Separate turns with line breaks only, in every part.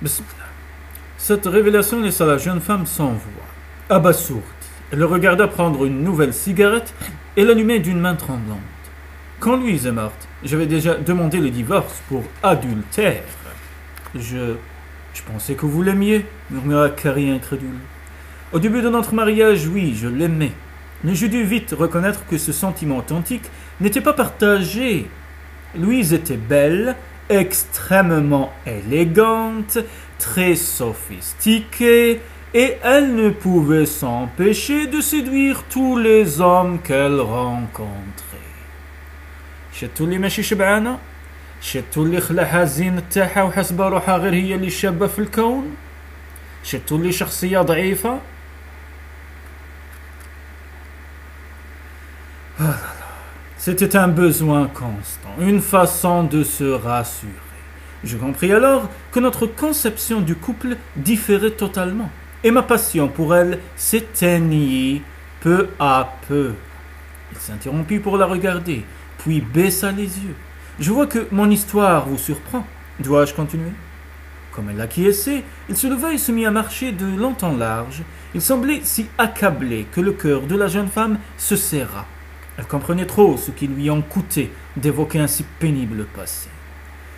Bismillah. Cette révélation laissa la jeune femme sans voix, abasourdie. Elle le regarda prendre une nouvelle cigarette et l'allumer d'une main tremblante. Quand Louise est morte, j'avais déjà demandé le divorce pour adultère. Je pensais que vous l'aimiez, murmura Carrie incrédule. Au début de notre mariage, oui, je l'aimais. Mais je dus vite reconnaître que ce sentiment authentique n'était pas partagé. Louise était belle, extrêmement élégante, très sophistiquée, et elle ne pouvait s'empêcher de séduire tous les hommes qu'elle rencontrait. شتو اللي ماشي شبعانة؟ شتو اللي خلعها الزين تاعها وحسبة روحها غير هي اللي شابة في الكون؟ شتو اللي شخصية ضعيفة؟ C'était un besoin constant, une façon de se rassurer. Je compris alors que notre conception du couple différait totalement, et ma passion pour elle s'éteignit peu à peu. Il s'interrompit pour la regarder, puis baissa les yeux. Je vois que mon histoire vous surprend. Dois-je continuer? Comme elle acquiesçait, il se leva et se mit à marcher de long en large. Il semblait si accablé que le cœur de la jeune femme se serra. Elle comprenait trop ce qui lui en coûtait d'évoquer un si pénible passé.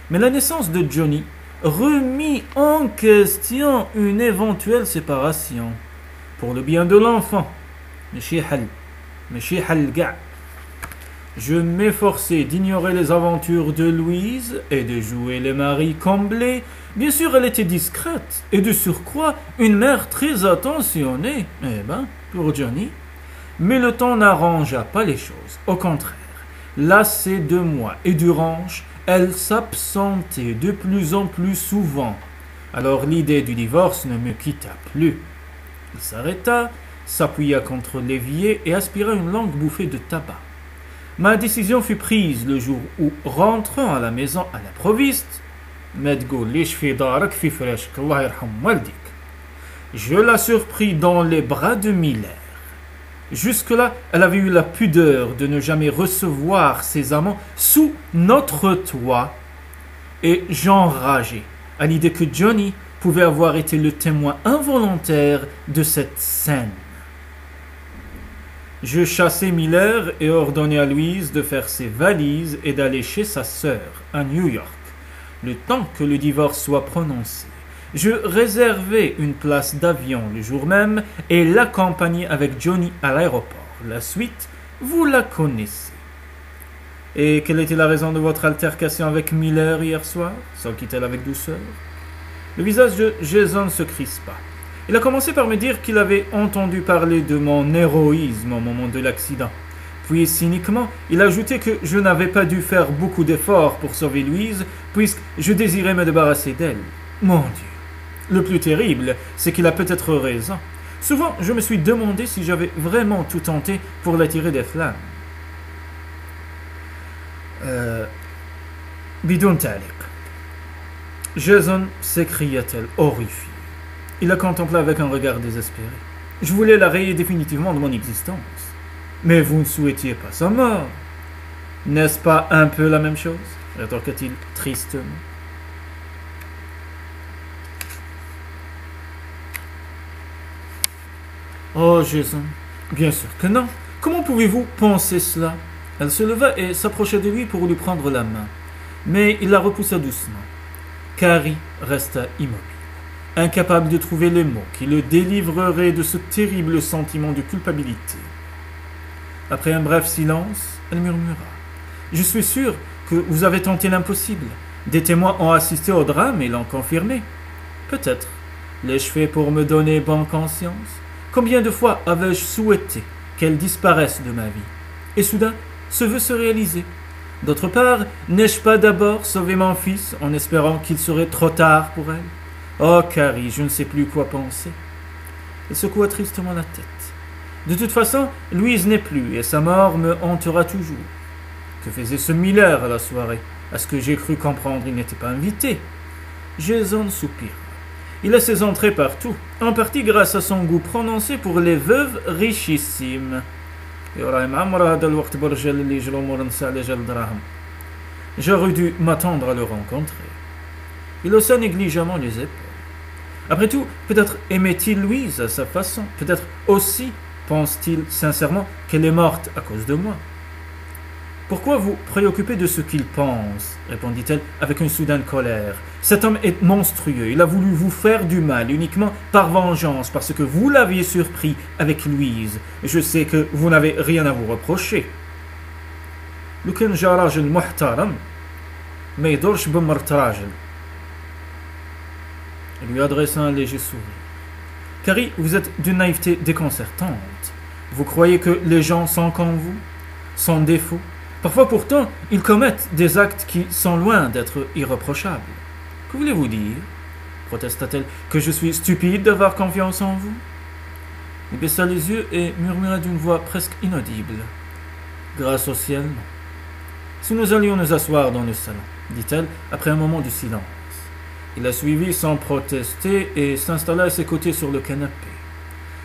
Mais la naissance de Johnny remit en question une éventuelle séparation. Pour le bien de l'enfant. Je m'efforçai d'ignorer les aventures de Louise et de jouer les maris comblés. Bien sûr, elle était discrète et de surcroît une mère très attentionnée. Pour Johnny. Mais le temps n'arrangea pas les choses. Au contraire, lassée de moi et du ranch, elle s'absentait de plus en plus souvent. Alors l'idée du divorce ne me quitta plus. Il s'arrêta, s'appuya contre l'évier et aspira une longue bouffée de tabac. Ma décision fut prise le jour où, rentrant à la maison à l'improviste, je la surpris dans les bras de Miller. Jusque-là, elle avait eu la pudeur de ne jamais recevoir ses amants sous notre toit, et j'enrageais à l'idée que Johnny pouvait avoir été le témoin involontaire de cette scène. Je chassai Miller et ordonnai à Louise de faire ses valises et d'aller chez sa sœur, à New York, le temps que le divorce soit prononcé. Je réservai une place d'avion le jour même et l'accompagnai avec Johnny à l'aéroport. La suite, vous la connaissez. Et quelle était la raison de votre altercation avec Miller hier soir? S'enquit-elle avec douceur. Le visage de Jason se crispa. Il a commencé par me dire qu'il avait entendu parler de mon héroïsme au moment de l'accident. Puis, cyniquement, il a ajouté que je n'avais pas dû faire beaucoup d'efforts pour sauver Louise, puisque je désirais me débarrasser d'elle. Mon Dieu! Le plus terrible, c'est qu'il a peut-être raison. Souvent, je me suis demandé si j'avais vraiment tout tenté pour l'attirer des flammes. Bidon talik. Jason, s'écria-t-elle, horrifiée. Il la contemplait avec un regard désespéré. Je voulais la rayer définitivement de mon existence. Mais vous ne souhaitiez pas sa mort. N'est-ce pas un peu la même chose? Rétorqua-t-il tristement. Oh, Jason, bien sûr que non. Comment pouvez-vous penser cela? Elle se leva et s'approcha de lui pour lui prendre la main. Mais il la repoussa doucement. Carrie resta immobile, incapable de trouver les mots qui le délivreraient de ce terrible sentiment de culpabilité. Après un bref silence, elle murmura. « Je suis sûre que vous avez tenté l'impossible. Des témoins ont assisté au drame et l'ont confirmé. Peut-être. L'ai-je fait pour me donner bonne conscience? Combien de fois avais-je souhaité qu'elle disparaisse de ma vie? Et soudain, ce vœu se réalisait. D'autre part, n'ai-je pas d'abord sauvé mon fils en espérant qu'il serait trop tard pour elle? Oh, Carrie, je ne sais plus quoi penser. » Elle secoua tristement la tête. « De toute façon, Louise n'est plus et sa mort me hantera toujours. Que faisait ce Miller à la soirée? À ce que j'ai cru comprendre, il n'était pas invité. » Jason soupira. Il a ses entrées partout, en partie grâce à son goût prononcé pour les veuves richissimes. J'aurais dû m'attendre à le rencontrer. Il haussa négligemment les épaules. Après tout, peut-être aimait-il Louise à sa façon. Peut-être aussi pense-t-il sincèrement qu'elle est morte à cause de moi. Pourquoi vous préoccuper de ce qu'il pense répondit-elle avec une soudaine colère. Cet homme est monstrueux. Il a voulu vous faire du mal uniquement par vengeance parce que vous l'aviez surpris avec Louise. Je sais que vous n'avez rien à vous reprocher. لو كان جا راجل محترم ما يدورش بمرت راجل. Il lui adressa un léger sourire. Carrie, vous êtes d'une naïveté déconcertante. Vous croyez que les gens sont comme vous, sans défaut. Parfois pourtant, ils commettent des actes qui sont loin d'être irréprochables. Que voulez-vous dire? Protesta-t-elle. Que je suis stupide d'avoir confiance en vous? Il baissa les yeux et murmura d'une voix presque inaudible. Grâce au ciel, non. Si nous allions nous asseoir dans le salon, dit-elle après un moment de silence. Il la suivit sans protester et s'installa à ses côtés sur le canapé.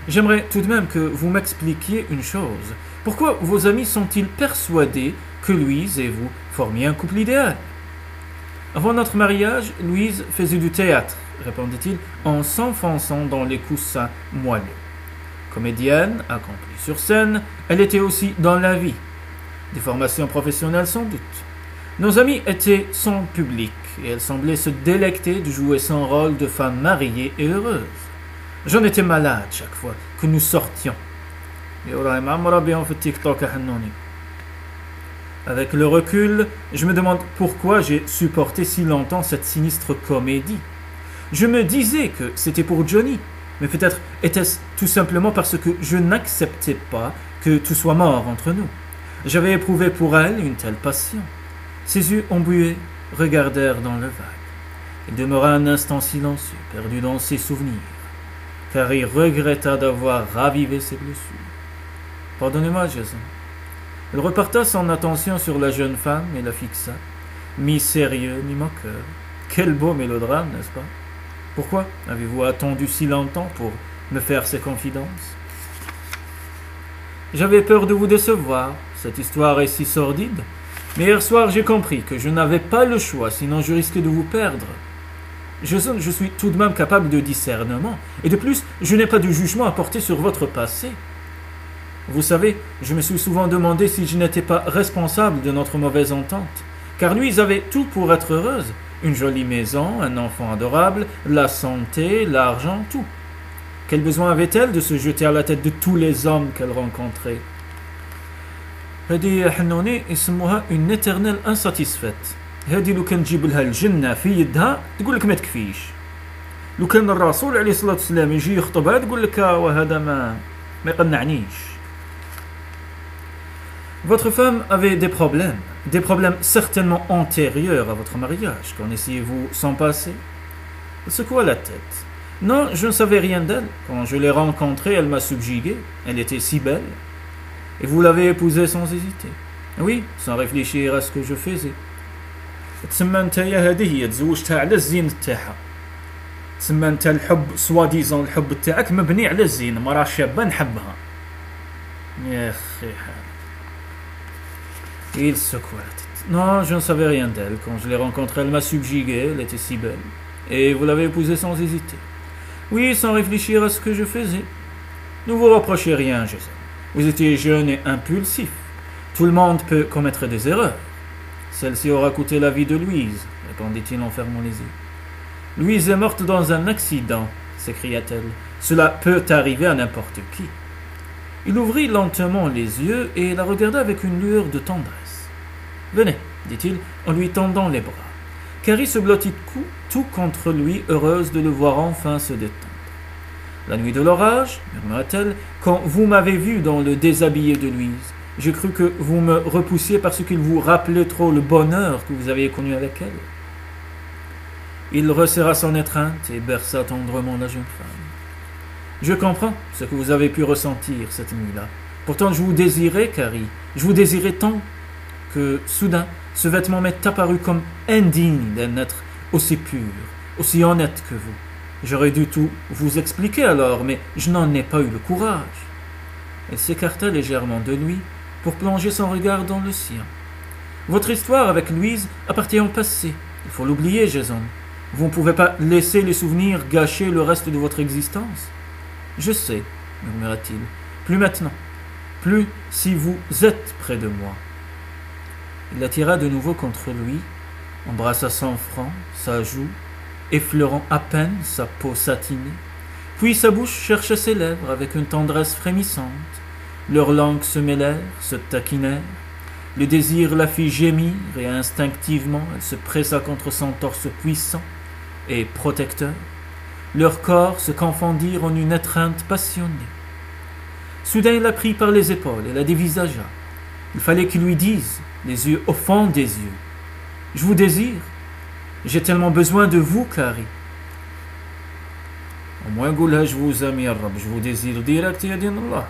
J'aimerais tout de même que vous m'expliquiez une chose. Pourquoi vos amis sont-ils persuadés que Louise et vous formiez un couple idéal? Avant notre mariage, Louise faisait du théâtre, répondit-il en s'enfonçant dans les coussins moelleux. Comédienne, accomplie sur scène, elle était aussi dans la vie. Des formations professionnelles sans doute. Nos amies étaient son public et elle semblait se délecter de jouer son rôle de femme mariée et heureuse. J'en étais malade chaque fois que nous sortions. Avec le recul, je me demande pourquoi j'ai supporté si longtemps cette sinistre comédie. Je me disais que c'était pour Johnny, mais peut-être était-ce tout simplement parce que je n'acceptais pas que tout soit mort entre nous. J'avais éprouvé pour elle une telle passion. Ses yeux embués regardèrent dans le vague. Il demeura un instant silencieux, perdu dans ses souvenirs, car il regretta d'avoir ravivé ses blessures. « Pardonnez-moi, Jason. » Il reparta son attention sur la jeune femme et la fixa, mi-sérieux, mi-moqueur. Quel beau mélodrame, n'est-ce pas? Pourquoi avez-vous attendu si longtemps pour me faire ces confidences? J'avais peur de vous décevoir. Cette histoire est si sordide. Mais hier soir, j'ai compris que je n'avais pas le choix, sinon je risquais de vous perdre. Je suis tout de même capable de discernement. Et de plus, je n'ai pas de jugement à porter sur votre passé. Vous savez, je me suis souvent demandé si je n'étais pas responsable de notre mauvaise entente. Car lui, ils avaient tout pour être heureuse. Une jolie maison, un enfant adorable, la santé, l'argent, tout. Quel besoin avait-elle de se jeter à la tête de tous les hommes qu'elle rencontrait? هذه حنوني يسموها une éternelle insatisfaite. هذه لو كان تجيب لها الجنة في يدها تقول لك ما تكفيش. لو كان الرسول عليه الصلاة والسلام يجي يخطبها تقول لك وهذا ما يقنعنيش. Votre femme avait des problèmes certainement antérieurs à votre mariage. Connaissiez-vous son passé? Elle secoua la tête. Non, je ne savais rien d'elle. Quand je l'ai rencontrée, elle m'a subjugué. Elle était si belle. Et vous l'avez épousée sans hésiter? Oui, sans réfléchir à ce que je faisais. تسمى نتايا هذه هي تزوجتها على الزين تاعها. تسمى انت الحب سواديزون الحب تاعك مبني على الزين مرا شابه نحبها. يا اخي Il secoua la tête. Non, je ne savais rien d'elle. Quand je l'ai rencontrée, elle m'a subjugué. Elle était si belle. Et vous l'avez épousée sans hésiter? Oui, sans réfléchir à ce que je faisais. Ne vous reprochez rien, Jason. Vous étiez jeune et impulsif. Tout le monde peut commettre des erreurs. Celle-ci aura coûté la vie de Louise, répondit-il en fermant les yeux. Louise est morte dans un accident, s'écria-t-elle. Cela peut arriver à n'importe qui. Il ouvrit lentement les yeux et la regarda avec une lueur de tendresse. Venez, dit-il en lui tendant les bras. Carrie se blottit tout contre lui, heureuse de le voir enfin se détendre. La nuit de l'orage, murmura-t-elle, quand vous m'avez vu dans le déshabillé de Louise, j'ai cru que vous me repoussiez parce qu'il vous rappelait trop le bonheur que vous aviez connu avec elle. Il resserra son étreinte et berça tendrement la jeune femme. Je comprends ce que vous avez pu ressentir cette nuit-là. Pourtant, je vous désirais, Carrie. Je vous désirais tant que, soudain, ce vêtement m'est apparu comme indigne d'un être aussi pur, aussi honnête que vous. J'aurais dû tout vous expliquer alors, mais je n'en ai pas eu le courage. Elle s'écarta légèrement de lui pour plonger son regard dans le sien. Votre histoire avec Louise appartient au passé. Il faut l'oublier, Jason. Vous ne pouvez pas laisser les souvenirs gâcher le reste de votre existence. Je sais, murmura-t-il. Plus maintenant. Plus si vous êtes près de moi. Il la tira de nouveau contre lui, embrassa son front, sa joue, effleurant à peine sa peau satinée. Puis sa bouche chercha ses lèvres avec une tendresse frémissante. Leurs langues se mêlèrent, se taquinèrent. Le désir la fit gémir et instinctivement elle se pressa contre son torse puissant et protecteur. Leurs corps se confondirent en une étreinte passionnée. Soudain il la prit par les épaules et la dévisagea. Il fallait qu'il lui dise, les yeux au fond des yeux. « Je vous désire. J'ai tellement besoin de vous, Carrie. » Au moins, je vous aime, ya Rab, je vous désire direct, ya din Allah.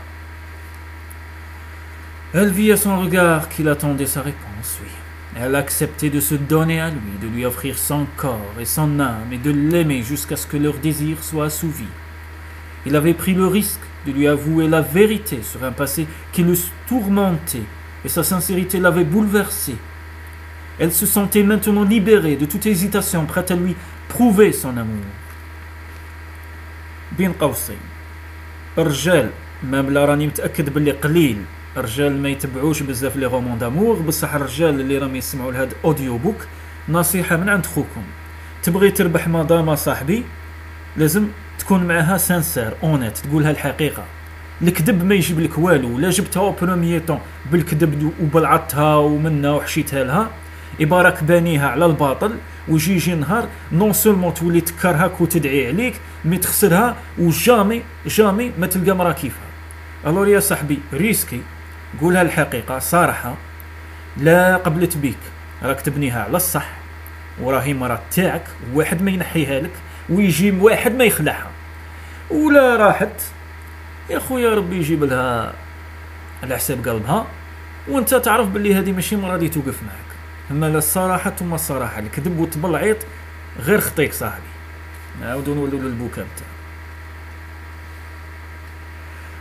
Elle vit à son regard qu'il attendait sa réponse, oui. Elle acceptait de se donner à lui, de lui offrir son corps et son âme et de l'aimer jusqu'à ce que leur désir soit assouvi. Il avait pris le risque de lui avouer la vérité sur un passé qui le tourmentait et sa sincérité l'avait bouleversé. Elle se sentait maintenant libérée de toute hésitation, prête à lui prouver son amour. بين قوسين الرجال ما بلا راني متاكد باللي قليل الرجال ما يتبعوش بزاف لي رومون دامور بصح الرجال اللي راهم يسمعوا لهاد اوديو بوك نصيحه من عند خوكم تبغي تربح مدام صاحبي لازم تكون معها سانسير اونيت تقولها الحقيقه الكذب ما يجيب لك والو لا جبتها او بروميي طون بالكذب وبلعتها ومنها وحشيتها لها يبارك بانيها على الباطل ويجي نهار نون سولمون تولي تكرهك وتدعي عليك مي تخسرها وجامي جامي ما تلقى مرا كيفها. الور يا صاحبي ريسكي قولها الحقيقه صراحه لا قبلت بيك راك تبنيها على الصح وراهي مرا تاعك واحد ما ينحيها لك ويجي واحد ما يخلعها ولا راحت يا خويا ربي يجيب لها على حساب قلبها وانت تعرف باللي هذه ماشي مرا دي توقف معك. اما لا الصراحه ثم الصراحه الكذب والتبلعيط غير خطيك صاحبي. نعاودو نولو للبكاء تاعو.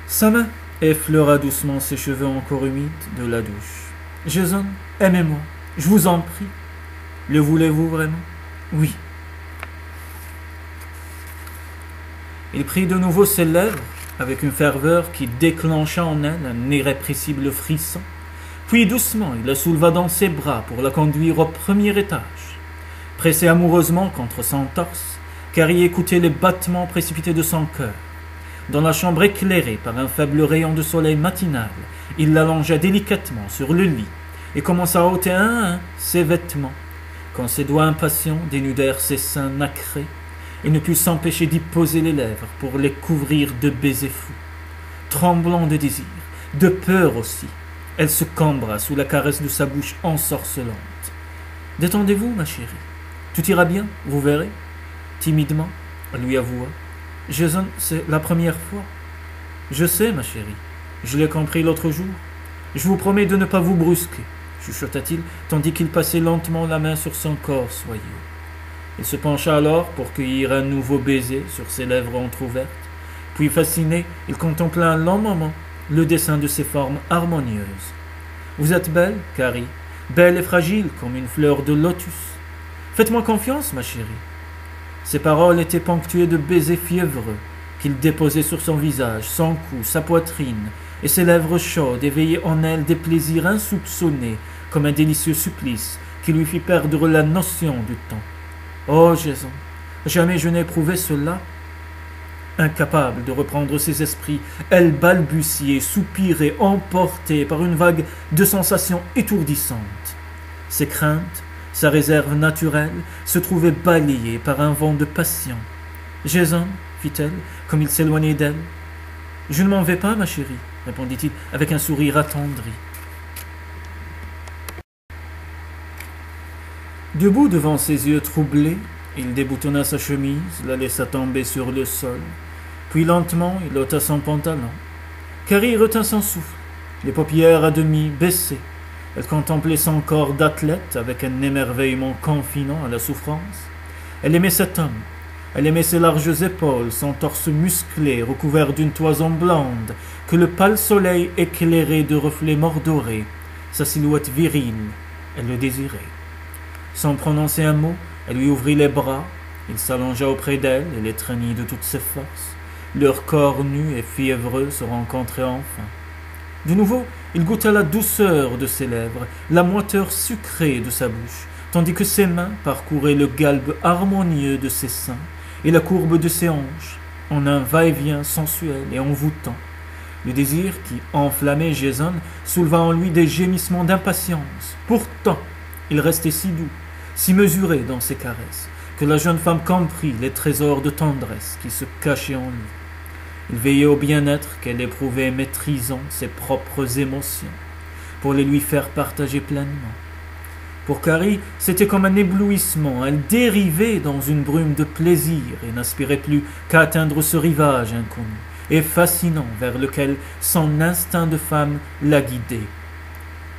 Sa main effleura doucement ses cheveux encore humides de la douche. Jason, aimez-moi, je vous en prie. Le voulez-vous vraiment? Oui. Il prit de nouveau ses lèvres avec une ferveur qui déclencha en elle un irrépressible frisson. Puis doucement, il la souleva dans ses bras pour la conduire au premier étage. Pressé amoureusement contre son torse, Carrie écoutait les battements précipités de son cœur. Dans la chambre éclairée par un faible rayon de soleil matinal, il l'allongea délicatement sur le lit et commença à ôter un à un ses vêtements. Quand ses doigts impatients dénudèrent ses seins nacrés, il ne put s'empêcher d'y poser les lèvres pour les couvrir de baisers fous. Tremblant de désir, de peur aussi, elle se cambra sous la caresse de sa bouche ensorcelante. « Détendez-vous, ma chérie. Tout ira bien, vous verrez. » Timidement, elle lui avoua. « Jason, c'est la première fois. »« Je sais, ma chérie. Je l'ai compris l'autre jour. Je vous promets de ne pas vous brusquer, » chuchota-t-il, tandis qu'il passait lentement la main sur son corps soyeux. Il se pencha alors pour cueillir un nouveau baiser sur ses lèvres entr'ouvertes. Puis, fasciné, il contempla un long moment le dessin de ses formes harmonieuses. « Vous êtes belle, Carrie, belle et fragile comme une fleur de lotus. Faites-moi confiance, ma chérie. » Ses paroles étaient ponctuées de baisers fiévreux qu'il déposait sur son visage, son cou, sa poitrine, et ses lèvres chaudes éveillaient en elle des plaisirs insoupçonnés comme un délicieux supplice qui lui fit perdre la notion du temps. Oh, Jason, jamais je n'ai éprouvé cela. Incapable de reprendre ses esprits, elle balbutiait, soupirait, emportée par une vague de sensations étourdissantes. Ses craintes, sa réserve naturelle, se trouvaient balayées par un vent de passion. « Jason, fit-elle, comme il s'éloignait d'elle. « Je ne m'en vais pas, ma chérie, répondit-il avec un sourire attendri. Debout devant ses yeux troublés, il déboutonna sa chemise, la laissa tomber sur le sol, puis lentement il ôta son pantalon. Carrie retint son souffle, les paupières à demi baissées. Elle contemplait son corps d'athlète avec un émerveillement confinant à la souffrance. Elle aimait cet homme. Elle aimait ses larges épaules, son torse musclé recouvert d'une toison blonde que le pâle soleil éclairait de reflets mordorés, sa silhouette virile. Elle le désirait. Sans prononcer un mot, elle lui ouvrit les bras Il s'allongea auprès d'elle et l'étreignit de toutes ses forces. Leurs corps nus et fiévreux se rencontraient enfin. De nouveau, il goûta la douceur de ses lèvres, la moiteur sucrée de sa bouche, tandis que ses mains parcouraient le galbe harmonieux de ses seins et la courbe de ses hanches, en un va-et-vient sensuel et envoûtant. Le désir qui enflammait Jason souleva en lui des gémissements d'impatience. Pourtant, il restait si doux, si mesuré dans ses caresses, que la jeune femme comprit les trésors de tendresse qui se cachaient en lui. Il veillait au bien-être qu'elle éprouvait, maîtrisant ses propres émotions, pour les lui faire partager pleinement. Pour Carrie, c'était comme un éblouissement. Elle dérivait dans une brume de plaisir et n'aspirait plus qu'à atteindre ce rivage inconnu et fascinant vers lequel son instinct de femme la guidait.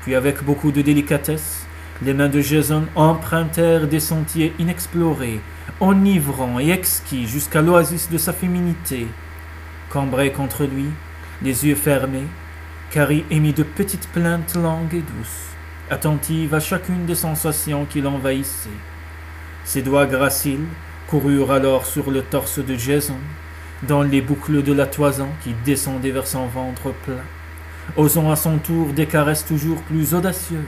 Puis, avec beaucoup de délicatesse, les mains de Jason empruntèrent des sentiers inexplorés, enivrants et exquis jusqu'à l'oasis de sa féminité. Cambrée contre lui, les yeux fermés, Carrie émit de petites plaintes longues et douces, attentive à chacune des sensations qui l'envahissaient. Ses doigts graciles coururent alors sur le torse de Jason, dans les boucles de la toison qui descendaient vers son ventre plat, osant à son tour des caresses toujours plus audacieuses.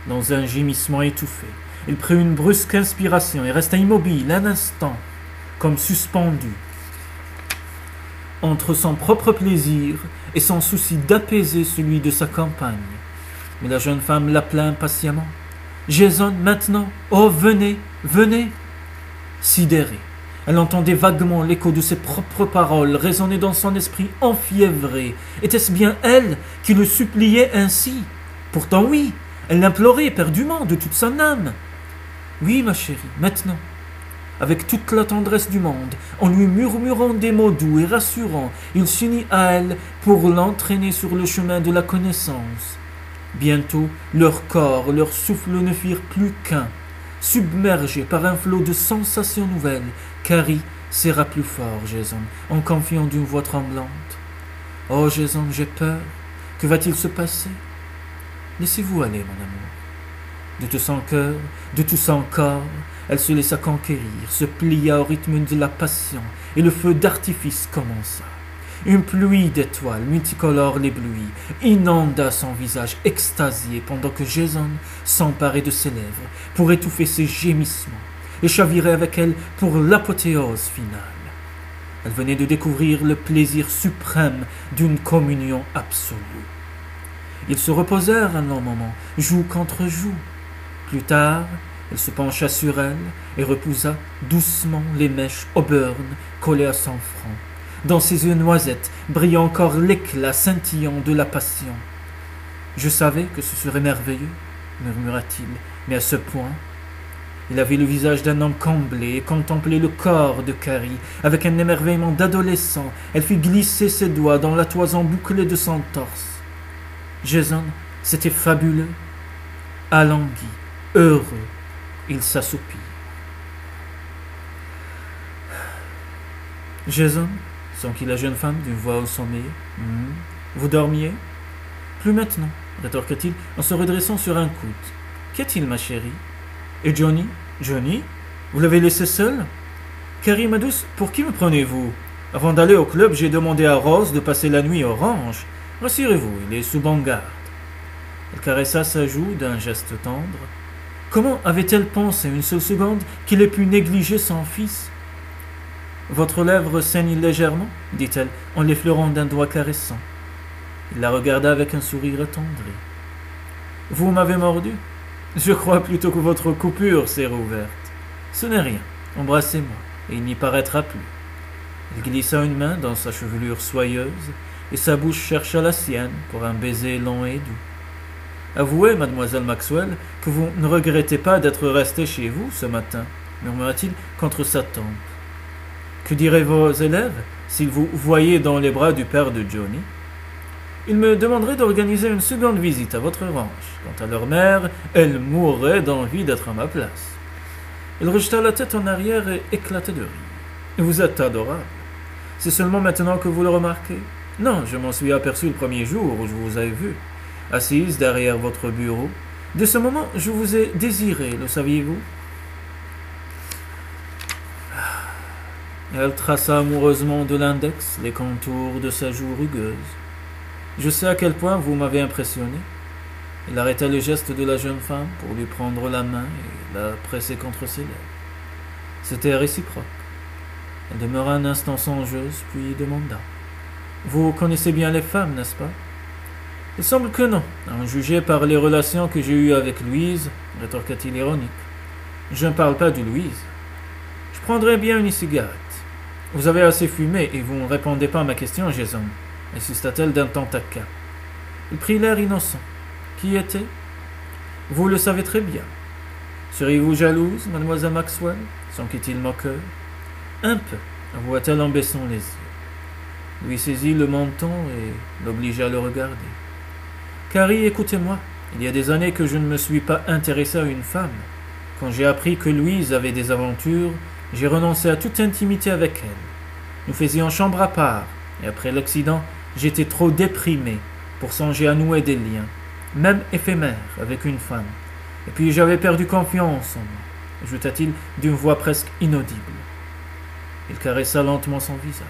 Dans un gémissement étouffé, il prit une brusque inspiration et resta immobile un instant, comme suspendu, entre son propre plaisir et son souci d'apaiser celui de sa compagne. Mais la jeune femme l'appela impatiemment. « Jason, maintenant! Oh, venez, venez !» Sidérée, elle entendait vaguement l'écho de ses propres paroles résonner dans son esprit enfiévré. Était-ce bien elle qui le suppliait ainsi? Pourtant oui, elle l'implorait éperdument de toute son âme. « Oui, ma chérie, maintenant !» Avec toute la tendresse du monde, en lui murmurant des mots doux et rassurants, il s'unit à elle pour l'entraîner sur le chemin de la connaissance. Bientôt, leur corps, leur souffle ne firent plus qu'un. Submergé par un flot de sensations nouvelles, Carrie serra plus fort Jason, en confiant d'une voix tremblante. « Oh, Jason, j'ai peur. Que va-t-il se passer? Laissez-vous aller, mon amour. » De tout son cœur, de tout son corps, elle se laissa conquérir, se plia au rythme de la passion, et le feu d'artifice commença. Une pluie d'étoiles multicolores l'éblouit, inonda son visage extasié pendant que Jason s'emparait de ses lèvres pour étouffer ses gémissements et chavirait avec elle pour l'apothéose finale. Elle venait de découvrir le plaisir suprême d'une communion absolue. Ils se reposèrent un long moment, joue contre joue. Plus tard, elle se pencha sur elle et repoussa doucement les mèches auburn collées à son front. Dans ses yeux noisettes brillait encore l'éclat scintillant de la passion. « Je savais que ce serait merveilleux, » murmura-t-il, mais à ce point. Il avait le visage d'un homme comblé et contemplait le corps de Carrie avec un émerveillement d'adolescent. Elle fit glisser ses doigts dans la toison bouclée de son torse. Jason, c'était fabuleux. Alangui, heureux, il s'assoupit. Jason, s'enquit la jeune femme d'une voix au sommeil. Vous dormiez? Plus maintenant, rétorqua-t-il en se redressant sur un coude. Qu'y a-t-il, ma chérie? Et Johnny? Johnny? Vous l'avez laissé seul? Carrie, ma douce, pour qui me prenez-vous? Avant d'aller au club, j'ai demandé à Rose de passer la nuit au ranch. Rassurez-vous, il est sous bonne garde. Elle caressa sa joue d'un geste tendre. Comment avait-elle pensé une seule seconde qu'il ait pu négliger son fils? Votre lèvre saigne légèrement, dit-elle en l'effleurant d'un doigt caressant. Il la regarda avec un sourire attendri. Vous m'avez mordu? Je crois plutôt que votre coupure s'est rouverte. Ce n'est rien, embrassez-moi, et il n'y paraîtra plus. Il glissa une main dans sa chevelure soyeuse, et sa bouche chercha la sienne pour un baiser long et doux. Avouez, mademoiselle Maxwell, que vous ne regrettez pas d'être restée chez vous ce matin, murmura-t-il contre sa tempe. Que diraient vos élèves s'ils vous voyaient dans les bras du père de Johnny? Ils me demanderaient d'organiser une seconde visite à votre ranch. Quant à leur mère, elle mourrait d'envie d'être à ma place. Il rejeta la tête en arrière et éclata de rire. Vous êtes adorable. C'est seulement maintenant que vous le remarquez? Non, je m'en suis aperçu le premier jour où je vous ai vu, assise derrière votre bureau. De ce moment, je vous ai désiré, le saviez-vous? Elle traça amoureusement de l'index les contours de sa joue rugueuse. Je sais à quel point vous m'avez impressionné. Il arrêta le geste de la jeune femme pour lui prendre la main et la presser contre ses lèvres. C'était réciproque. Elle demeura un instant songeuse, puis demanda. « Vous connaissez bien les femmes, n'est-ce pas ?»« Il semble que non, à en juger par les relations que j'ai eues avec Louise, rétorqua-t-il ironique. Je ne parle pas de Louise. Je prendrais bien une cigarette. Vous avez assez fumé et vous ne répondez pas à ma question, Jason, insista-t-elle d'un ton taquin. Il prit l'air innocent. Qui était? Vous le savez très bien. Seriez-vous jalouse, mademoiselle Maxwell? S'enquit-il moqueur. Un peu, avoua-t-elle en baissant les yeux. Lui saisit le menton et l'obligea à le regarder. Carrie, écoutez-moi. Il y a des années que je ne me suis pas intéressé à une femme. Quand j'ai appris que Louise avait des aventures, j'ai renoncé à toute intimité avec elle. Nous faisions chambre à part, et après l'accident, j'étais trop déprimé pour songer à nouer des liens, même éphémères, avec une femme. Et puis j'avais perdu confiance en moi, ajouta-t-il d'une voix presque inaudible. Il caressa lentement son visage.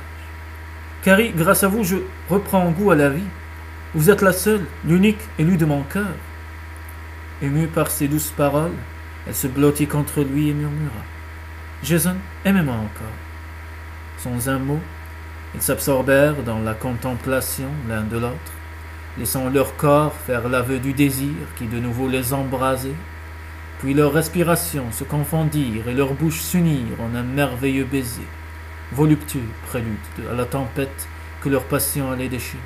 Carrie, grâce à vous, je reprends goût à la vie. Vous êtes la seule, l'unique élue de mon cœur. Émue par ces douces paroles, elle se blottit contre lui et murmura. Jason, aimez-moi encore. Sans un mot, ils s'absorbèrent dans la contemplation l'un de l'autre, laissant leur corps faire l'aveu du désir qui de nouveau les embrasait, puis leurs respirations se confondirent et leurs bouches s'unirent en un merveilleux baiser, voluptueux prélude à la tempête que leur passion allait déchaîner.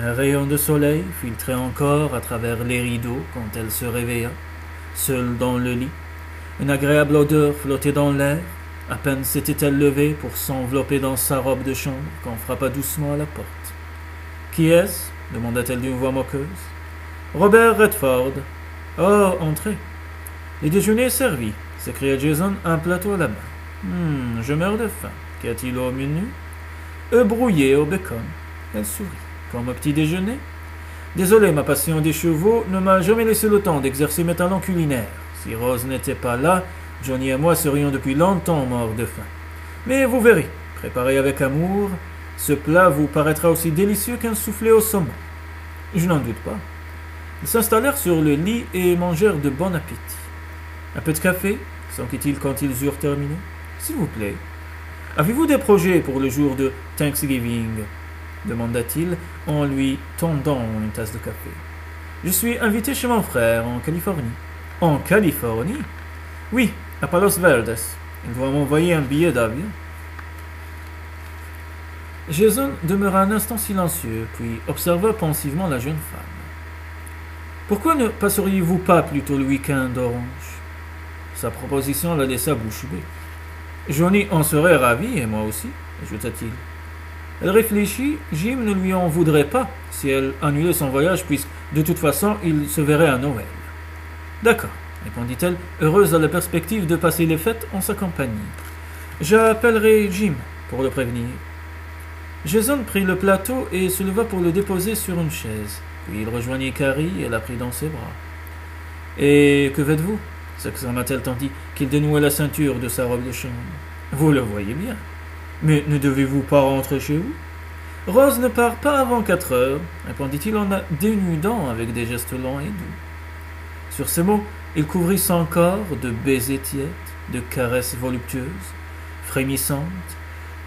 Un rayon de soleil filtrait encore à travers les rideaux quand elle se réveilla, seule dans le lit. Une agréable odeur flottait dans l'air. À peine s'était-elle levée pour s'envelopper dans sa robe de chambre qu'on frappa doucement à la porte. « Qui est-ce » demanda-t-elle d'une voix moqueuse. « Robert Redford. »« Oh, entrez. »« Le déjeuner est servi, » s'écria Jason, un plateau à la main. « Je meurs de faim. Qu'y a-t-il au menu ?»« Œufs brouillés au bacon. » Elle sourit. « Comme au petit déjeuner ?»« Désolé, ma passion des chevaux ne m'a jamais laissé le temps d'exercer mes talents culinaires. Si Rose n'était pas là, Johnny et moi serions depuis longtemps morts de faim. Mais vous verrez, préparé avec amour, ce plat vous paraîtra aussi délicieux qu'un soufflé au saumon. » Je n'en doute pas. Ils s'installèrent sur le lit et mangèrent de bon appétit. « Un peu de café » s'enquit-il quand ils eurent terminé. « S'il vous plaît. Avez-vous des projets pour le jour de Thanksgiving » demanda-t-il en lui tendant une tasse de café. « Je suis invité chez mon frère en Californie. »« En Californie ?»« Oui, à Palos Verdes. Il doit m'envoyer un billet d'avion. » Jason demeura un instant silencieux, puis observa pensivement la jeune femme. « Pourquoi ne passeriez-vous pas plutôt le week-end d'Orange ?» Sa proposition la laissa bouche bée. « Johnny en serait ravi, et moi aussi, » ajouta-t-il. Elle réfléchit, Jim ne lui en voudrait pas si elle annulait son voyage, puisque de toute façon il se verrait à Noël. « D'accord, » répondit-elle, heureuse à la perspective de passer les fêtes en sa compagnie. « J'appellerai Jim pour le prévenir. » Jason prit le plateau et se leva pour le déposer sur une chaise. Puis il rejoignit Carrie et la prit dans ses bras. « Et que faites-vous » s'exclama-t-elle tandis qu'il dénouait la ceinture de sa robe de chambre. « Vous le voyez bien. Mais ne devez-vous pas rentrer chez vous ?»« Rose ne part pas avant 4 heures, » répondit-il en la dénudant avec des gestes lents et doux. Sur ces mots, il couvrit son corps de baisers tièdes, de caresses voluptueuses, frémissantes.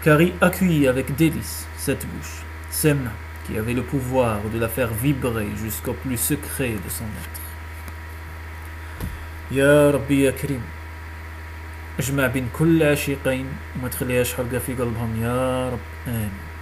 Carrie accueillit avec délice cette bouche, ces mains qui avaient le pouvoir de la faire vibrer jusqu'au plus secret de son être. يا ربي يا كريم اجمع بين كل عشيقين وما تخليهاش حرقة في قلبهم يا رب آمين.